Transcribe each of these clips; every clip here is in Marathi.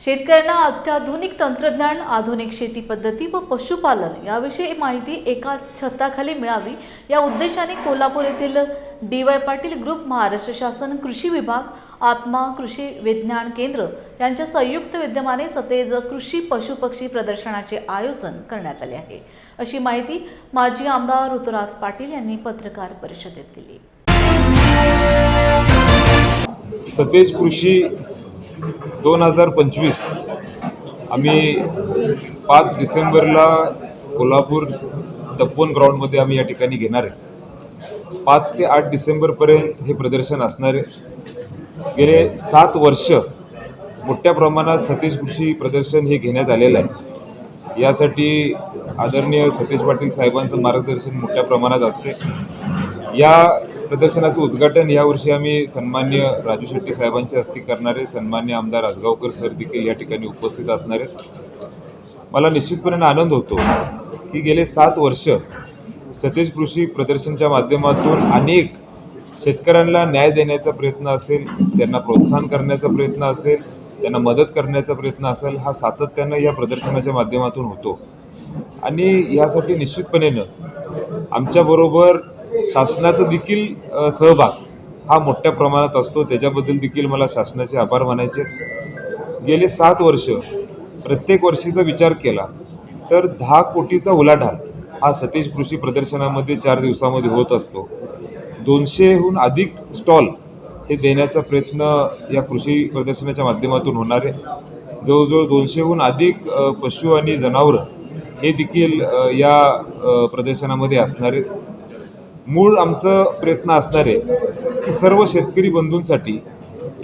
शेतकऱ्यांना अत्याधुनिक तंत्रज्ञान, आधुनिक शेती पद्धती व पशुपालन याविषयी माहिती एका छताखाली मिळावी या उद्देशाने कोल्हापूर येथील डी.वाय. पाटील ग्रुप, महाराष्ट्र शासन कृषी विभाग, आत्मा कृषी विज्ञान केंद्र यांच्या संयुक्त विद्यमाने सतेज कृषी पशुपक्षी प्रदर्शनाचे आयोजन करण्यात आले आहे, अशी माहिती माजी आमदार ऋतुराज पाटील यांनी पत्रकार परिषदेत दिली. सतेज कृषी 2025 आम्ही 5 डिसेंबरला कोल्हापूर तपोवन ग्राउंडमध्ये आम्ही या ठिकाणी घेणार आहे. 5 ते 8 डिसेंबरपर्यंत हे प्रदर्शन असणार आहे. गेले 7 वर्ष मोठ्या प्रमाणात सतेज कृषी प्रदर्शन हे घेण्यात आलेलं आहे. यासाठी आदरणीय सतेज पाटील साहेबांचं मार्गदर्शन मोठ्या प्रमाणात असते. या प्रदर्शनाचं उद्घाटन यावर्षी आम्ही सन्मान्य राजू शेट्टी साहेबांच्या हस्ते करणार आहे. सन्मान्य आमदार आसगावकर सर देखील या ठिकाणी उपस्थित असणार आहेत. मला निश्चितपणे आनंद होतो की गेले 7 वर्ष सतेज कृषी प्रदर्शनच्या माध्यमातून अनेक शेतकऱ्यांना न्याय देण्याचा प्रयत्न असेल, त्यांना प्रोत्साहन करण्याचा प्रयत्न असेल, त्यांना मदत करण्याचा प्रयत्न असेल, हा सातत्यानं या प्रदर्शनाच्या माध्यमातून होतो. आणि यासाठी निश्चितपणे आमच्याबरोबर शासनाचा देखील सहभाग हा मोठ्या प्रमाणात असतो. त्याच्याबद्दल देखील मला शासनाचे आभार मानायचे. गेले 7 वर्ष प्रत्येक वर्षीचा विचार केला तर 10 कोटीचा उलाढाल हा सतेज कृषी प्रदर्शनामध्ये 4 दिवसामध्ये होत असतो. 200हून अधिक स्टॉल हे देण्याचा प्रयत्न या कृषी प्रदर्शनाच्या माध्यमातून होणार आहे. जवळजवळ 200हून अधिक पशु आणि जनावरं हे देखील या प्रदर्शनामध्ये असणार आहेत. मूळ आमचा प्रयत्न असणार आहे की सर्व शेतकरी बंधूंसाठी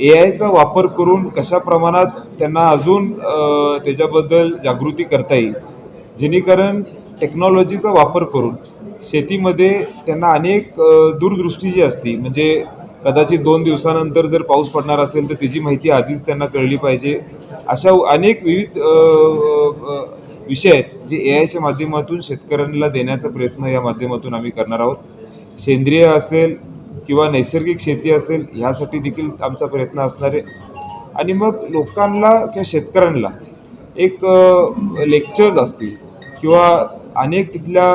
AIचा वापर करून कशा प्रमाणात त्यांना अजून त्याच्याबद्दल जागृती करता येईल, जेणेकरून टेक्नॉलॉजीचा वापर करून शेतीमध्ये त्यांना अनेक दूरदृष्टी जी असती, म्हणजे कदाचित 2 दिवसानंतर जर पाऊस पडणार असेल तर त्याची माहिती आधीच त्यांना कळली पाहिजे. अशा अनेक विविध विषय आहेत जे AIच्या माध्यमातून शेतकऱ्यांना देण्याचा प्रयत्न या माध्यमातून आम्ही करणार आहोत. सेंद्रिय असेल किंवा नैसर्गिक शेती असेल, ह्यासाठी देखील आमचा प्रयत्न असणार आहे. आणि मग लोकांना किंवा शेतकऱ्यांना एक लेक्चर्स असतील किंवा अनेक तिथल्या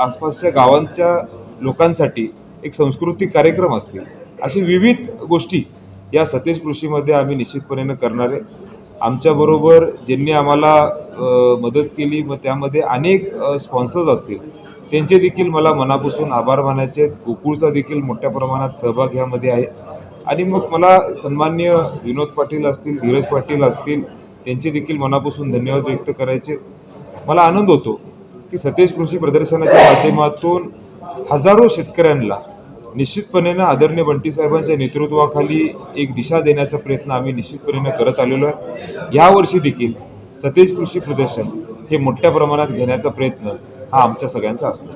आसपासच्या गावांच्या लोकांसाठी एक सांस्कृतिक कार्यक्रम असतील, अशी विविध गोष्टी या सतेज कृषीमध्ये आम्ही निश्चितपणे करणार आहे. आमच्याबरोबर ज्यांनी आम्हाला मदत केली, मग त्यामध्ये अनेक स्पॉन्सर्स असतील, त्यांचे देखील मला मनापासून आभार मानायचे आहेत. गोकुळचा देखील मोठ्या प्रमाणात सहभाग यामध्ये आहे. आणि मग मला सन्मान्य विनोद पाटील असतील, धीरज पाटील असतील, त्यांचे देखील मनापासून धन्यवाद व्यक्त करायचे. मला आनंद होतो की सतेज कृषी प्रदर्शनाच्या माध्यमातून हजारो शेतकऱ्यांना निश्चितपणे आदरणीय बंटी साहेबांच्या नेतृत्वाखाली एक दिशा देण्याचा प्रयत्न आम्ही निश्चितपणे करत आलेलो आहे. यावर्षी देखील सतेज कृषी प्रदर्शन हे मोठ्या प्रमाणात घेण्याचा प्रयत्न हा आमच्या सगळ्यांचा असतो.